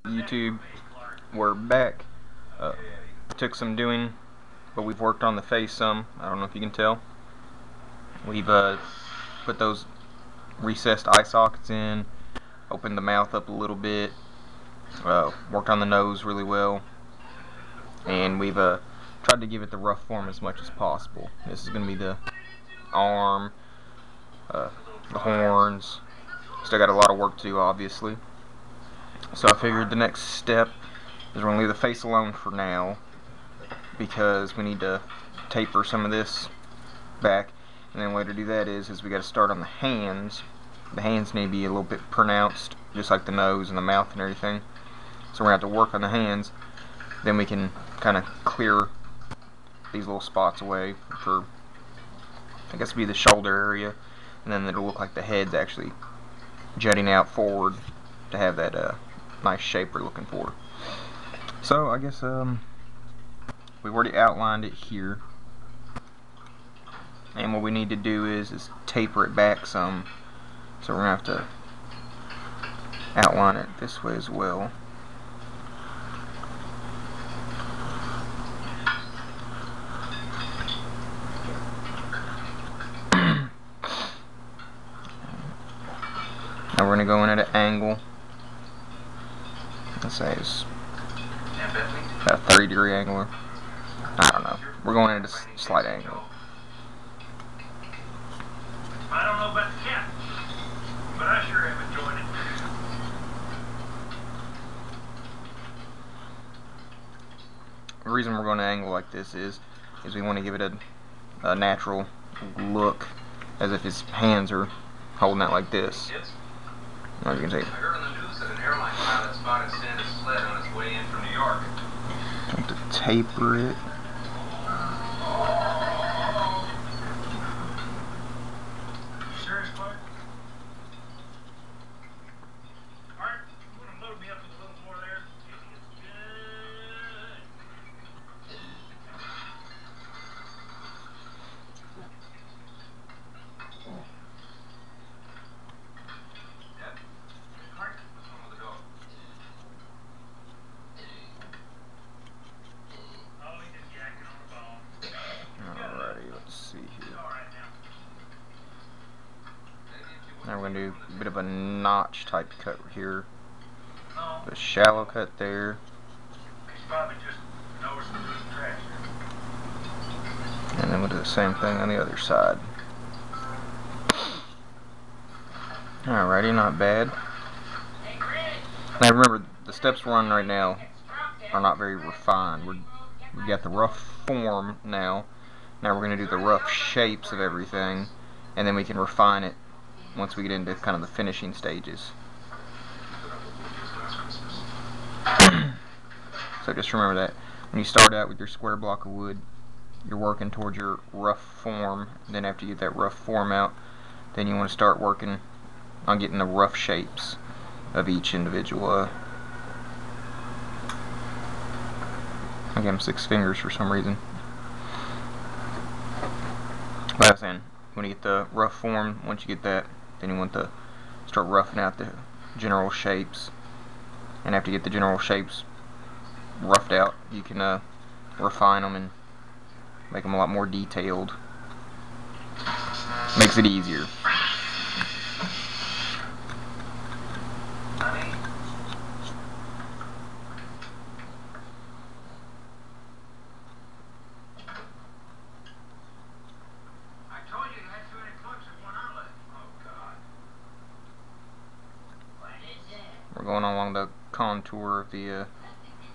YouTube, we're back. Took some doing, but we've worked on the face some. I don't know if you can tell. We've put those recessed eye sockets in, opened the mouth up a little bit, worked on the nose really well, and we've tried to give it the rough form as much as possible. This is going to be the arm, the horns. Still got a lot of work to do, obviously. So I figured the next step is we're going to leave the face alone for now, because we need to taper some of this back, and then the way to do that is we got to start on the hands. The hands need to be a little bit pronounced, just like the nose and the mouth and everything. So we're going to have to work on the hands, then we can kind of clear these little spots away for, I guess, be the shoulder area, and then it'll look like the head's actually jutting out forward to have that nice shape we're looking for. So I guess we've already outlined it here, and what we need to do is taper it back some. So we're going to have to outline it this way as well. Now we're going to go in at an angle. Let's say it's about a 30-degree angle. Or, I don't know. We're going in at a slight angle. I don't know about the cat, but I sure have enjoyed it. The reason we're going to angle like this is we want to give it a natural look, as if his hands are holding out like this. As you can see. I heard on the news that an airline pilot spotted Santa's sled on his way in from New York. Have to taper it. Serious, Clark? Clark, you want to load me up with a little more there? It's good. Dad? Clark? What's wrong with the dog? Oh, he's just yakking on the bone. Alrighty, let's see He's here. all right now. Now we're going to do a bit of a notch type cut here. No, A shallow cut there. he's probably just noticing the trash. And then we'll do the same thing on the other side. Alrighty, not bad. Now remember, the steps we're on right now are not very refined. We got the rough form now. Now we're going to do the rough shapes of everything, and then we can refine it once we get into kind of the finishing stages. So just remember that when you start out with your square block of wood, you're working towards your rough form. Then after you get that rough form out, then you want to start working on getting the rough shapes of each individual. I gave him 6 fingers for some reason. But I was saying, when you get the rough form, once you get that, then you want to start roughing out the general shapes. And after you get the general shapes roughed out, you can refine them and make them a lot more detailed. Makes it easier. Honey? I told you had too many plugs in one outlet. Oh, God. What is it? We're going along the contour of the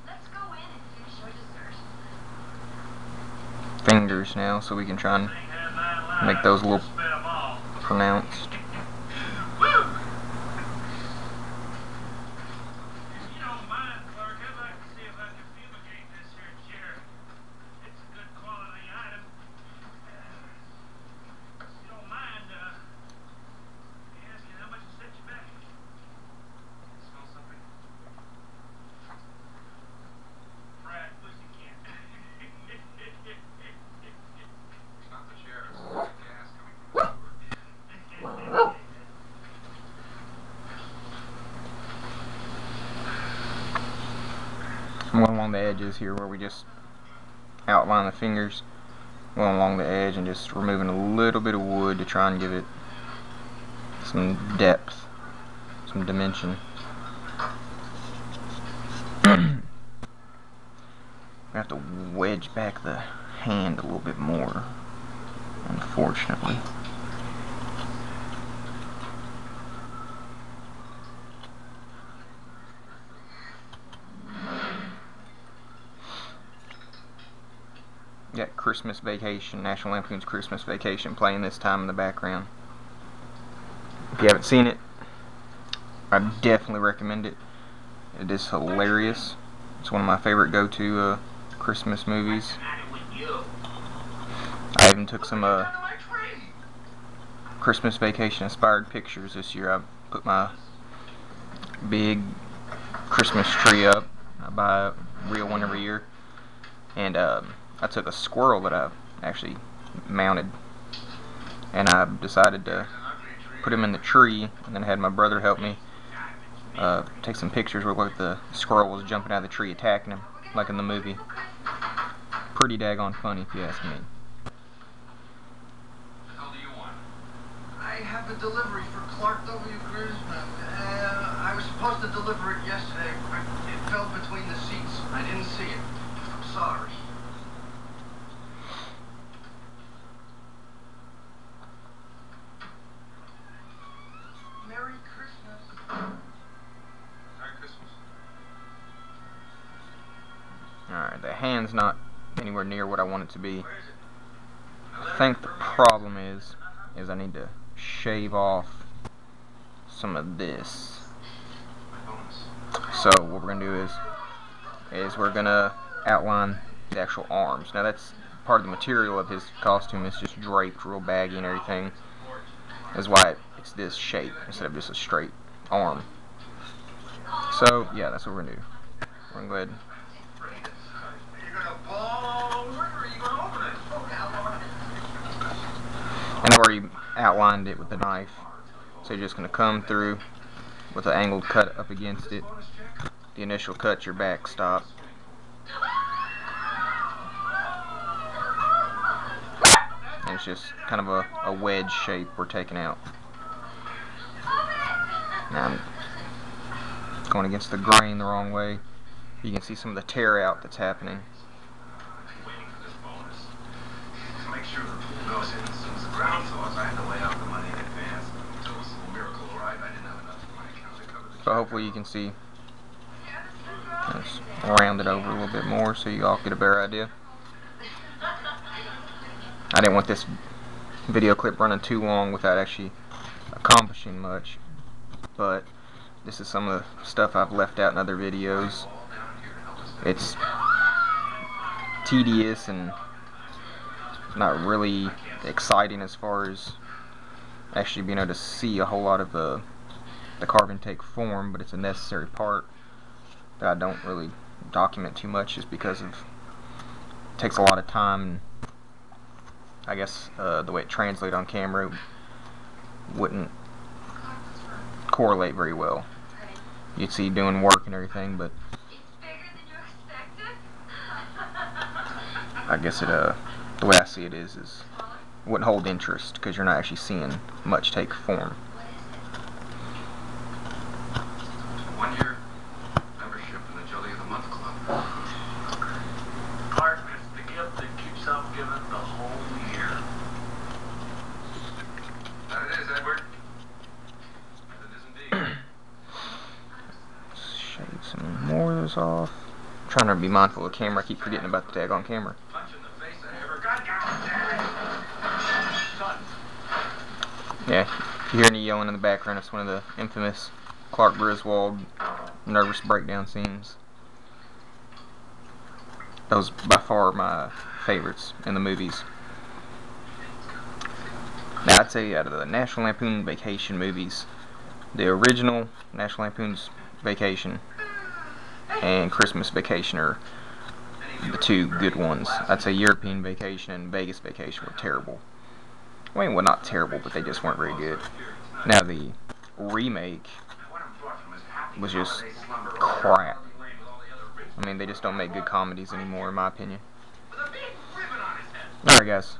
Let's go in and finish your dessert. fingers now, so we can try and make those a little pronounced. Woo! If you don't mind, Clark, I'd like to see if I can fumigate this here chair. It's a good quality item. If you don't mind, ask you how much it set you back. Smell something? Fried pussycat. It's not the chair, it's the gas coming from the door. One along the edges here where we just outline the fingers, going along the edge and just removing a little bit of wood to try and give it some depth, some dimension. I have to wedge back the hand a little bit more, unfortunately. Got Christmas Vacation, National Lampoon's Christmas Vacation playing this time in the background. If you haven't seen it, I definitely recommend it. It is hilarious. It's one of my favorite go-to Christmas movies. I even took some Christmas Vacation inspired pictures this year. I put my big Christmas tree up. I buy a real one every year. And I took a squirrel that I actually mounted, and I decided to put him in the tree, and then I had my brother help me take some pictures where like the squirrel was jumping out of the tree attacking him, like in the movie. Pretty daggone funny if you ask me. How do you want? I have a delivery for Clark W. Grisman. I was supposed to deliver it yesterday, but it fell between the seats. I didn't see it. I'm sorry. Merry Christmas. Merry Christmas. Alright, the hand's not anywhere near what I want it to be. Where is it? I think the problem is I need to shave off some of this. My bonus. So what we're gonna do is we're gonna outline the actual arms. Now that's part of the material of his costume. It's just draped real baggy and everything. That's why it's this shape instead of just a straight arm. So yeah, that's what we're gonna do. We're gonna go ahead. You're gonna ball over it, or are you gonna open it? And I've already outlined it with the knife. So you're just gonna come through with an angled cut up against it. The initial cut's your backstop. And it's just kind of a wedge shape we're taking out. Now I'm going against the grain the wrong way. You can see some of the tear out that's happening. Waiting for this bonus. To make sure the pool goes in as soon as the ground thaws, I had to lay out the money in advance. Until this little miracle arrived, I didn't have enough in my account to cover the So hopefully you can see. Let's round it over a little bit more so you all get a better idea. I didn't want this video clip running too long without actually accomplishing much, but this is some of the stuff I've left out in other videos. It's tedious and not really exciting as far as actually being able to see a whole lot of the carve and take form, but it's a necessary part that I don't really document too much just because it takes a lot of time, and I guess the way it translates on camera wouldn't correlate very well. You'd see doing work and everything, but I guess the way I see it is it wouldn't hold interest because you're not actually seeing much take form. 1 year membership in the Jelly of the Month Club. Clark, it's the gift that keeps on giving the whole year. That it is, Edward. That it is indeed. Shave some more of this off. I'm trying to be mindful of the camera. I keep forgetting about the daggone camera. Punch in the face I ever got. Son. Yeah, if you hear any yelling in the background, it's one of the infamous Clark Griswold nervous breakdown scenes. Those by far my favorites in the movies. Now I'd say out of the National Lampoon Vacation movies, the original National Lampoon's Vacation and Christmas Vacation are the two good ones. I'd say European Vacation and Vegas Vacation were terrible. I mean, well, not terrible, but they just weren't very good. Now the remake was just crap. I mean, they just don't make good comedies anymore, in my opinion. With a big ribbon on his head. Alright guys,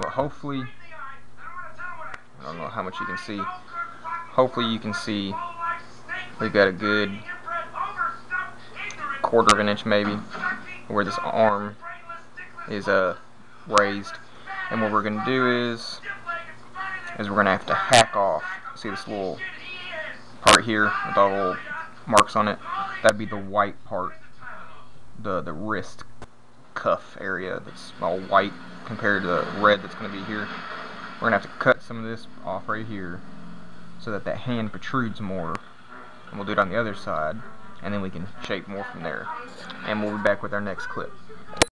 well hopefully, I don't want to tell him what I don't know how much you can see, hopefully you can see we've got a good quarter of an inch maybe, where this arm is raised. And what we're going to do is we're going to have to hack off, see this little part here with all the little marks on it, that'd be the white part, the wrist cuff area that's all white compared to the red that's going to be here. We're going to have to cut some of this off right here so that that hand protrudes more, and we'll do it on the other side, and then we can shape more from there. And we'll be back with our next clip.